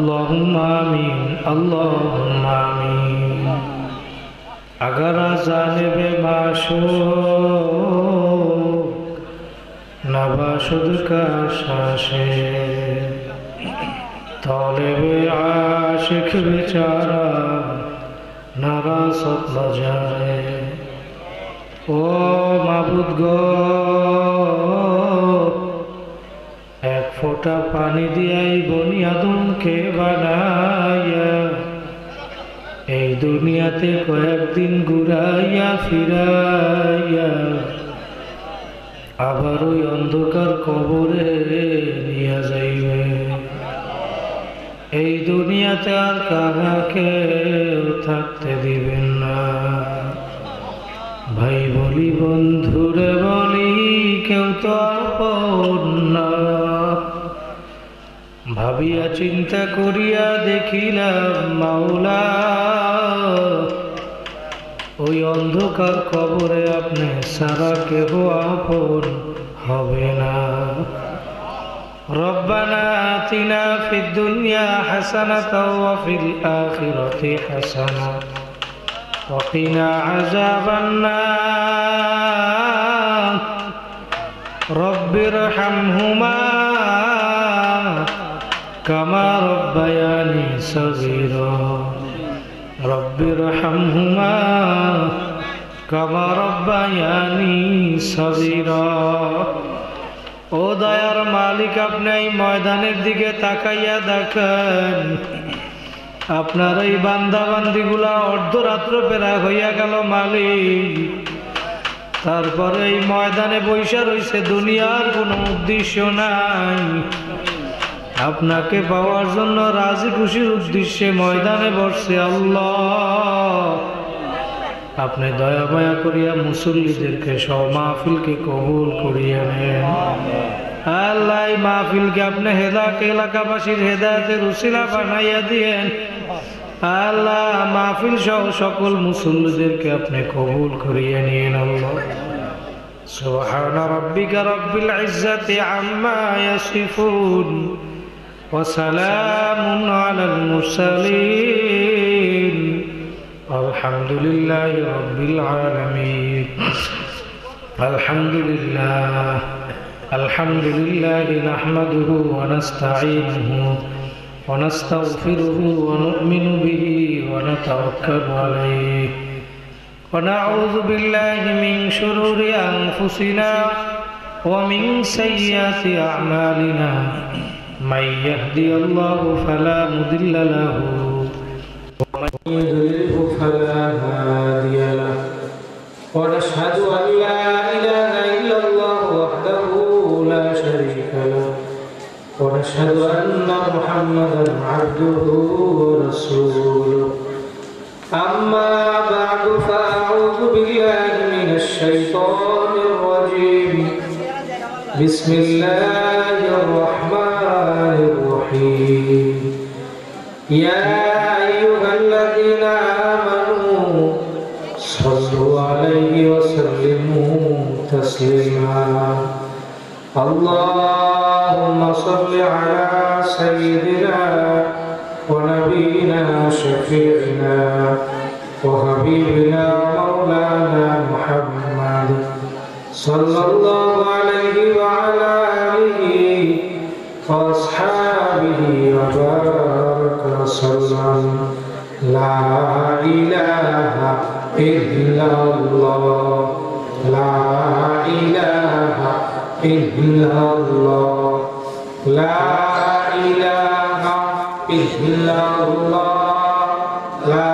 अल्लाहुम्मा आमीन अल्लाहुम्मा आमीन। अगर जानिबे माशूक नबाशुद का शाशे तालिबे आशिक बेचारा नारासत न जाए। ओ माबुद गो एक फोटा पानी दियाई बनी आदम के बनाया এই দুনিয়াতে কয়েকদিন ঘুরাইয়া ফিরাইয়া আবার ওই অন্ধকার কবরে নিয়ে যাইবে। এই দুনিয়াতে আর কাহাকে থাকতে দিবেন না। ভাই বলি বন্ধুরে বলি কেউ তো আপন না। ভাবিয়া চিন্তা করিয়া দেখিলাম মাওলা ওই অন্ধকার কবরে আপনি সারা কেহ আপন হবে না। রব্বানা আতিনা ফিদ দুনিয়া হাসানাতাও ওয়া ফিল আখিরাতি হাসানা ওয়া কিনা আযাবান নার। রব্বিরহামহুমা কামা রব্বায়ানি সগীরা। রব্বিরহামহুমা কামা রব্বায়ানি সগীরা। ও দয়ার মালিক, আপনি এই ময়দানের দিকে তাকাইয়া দেখেন, আপনার এই বান্দা বান্দিগুলা অর্ধরাত্র পেরা হইয়া গেল মালিক, তারপরে এই ময়দানে বৈশা রইছে, দুনিয়ার কোনো উদ্দেশ্য নাই। আপনাকে পাওয়ার জন্য রাজি খুশির উদ্দেশ্যে ময়দানে বসছে। আল্লাহ আপনি দয়া মায়া করিয়া মুসল্লিদেরকে সব মাহফিলকে কবুল করিয়া নেন। আল্লাহ এই মাহফিলকে আপনি এলাকাবাসীর হেদায়েতের উসিলা বানাইয়া দিয়েন। আল্লাহ মাহফিল সহ সকল মুসল্লিদেরকে আপনি কবুল করিয়া নিয়েন। আল্লাহ সুবহানা রাব্বিকা রাব্বিল ইজ্জাতি আম্মা ইয়াসিফুন ওয়া সালামুন আলাল মুরসালিন আলহামদুলিল্লাহি রাব্বিল আলামিন। আলহামদুলিল্লাহি নাহমাদুহু ওয়া নাস্তাঈনুহু ওয়া নাস্তাগফিরুহু ওয়া নু'মিনু বিহি ওয়া নাতাওয়াক্কালু আলাইহি ওয়া নাউযু বিল্লাহি মিন শুরুরি আনফুসিনা ওয়া মিন সাইয়্যাতি আ'মালিনা। মান ইয়াহদিহিল্লাহু ফালা মুদিল্লা লাহু ওয়া মান ইউদ্লিলহু ফালা হাদিয়া লাহু। ওয়া নাশহাদু আন লা ইলাহা ইল্লাল্লাহু ওয়াহদাহু লা শারীকা লাহু ওয়া নাশহাদু আন্না মুহাম্মাদান আবদুহু ওয়া রাসূলুহু। আম্মা বা'দু ফাআউযু বিল্লাহি মিনাশ শাইতানির রাজীম। বিসমিল্লাহির রাহমানির রহিম। ইয়া আইয়ুহাল্লাযীনা আমানু সাল্লু আলাইহি ওয়া সাল্লিমু তাসলিমা। আল্লাহুম্মা সাল্লি আলা সাইয়্যিদিনা ওয়া নাবিয়িনা শাফি'িনা ওয়া হাবিবিনা মাওলানা মুহাম্মাদ সাল্লাল্লাহু আলাইহি ওয়া আলা আলিহি ওয়া আসহাবিহি ওয়া বারাকা ওয়া সাল্লাম। লা ইলাহা ইল্লাল্লাহ লা ইলাহা ইল্লাল্লাহ লা ইলাহা ইল্লাল্লাহ লা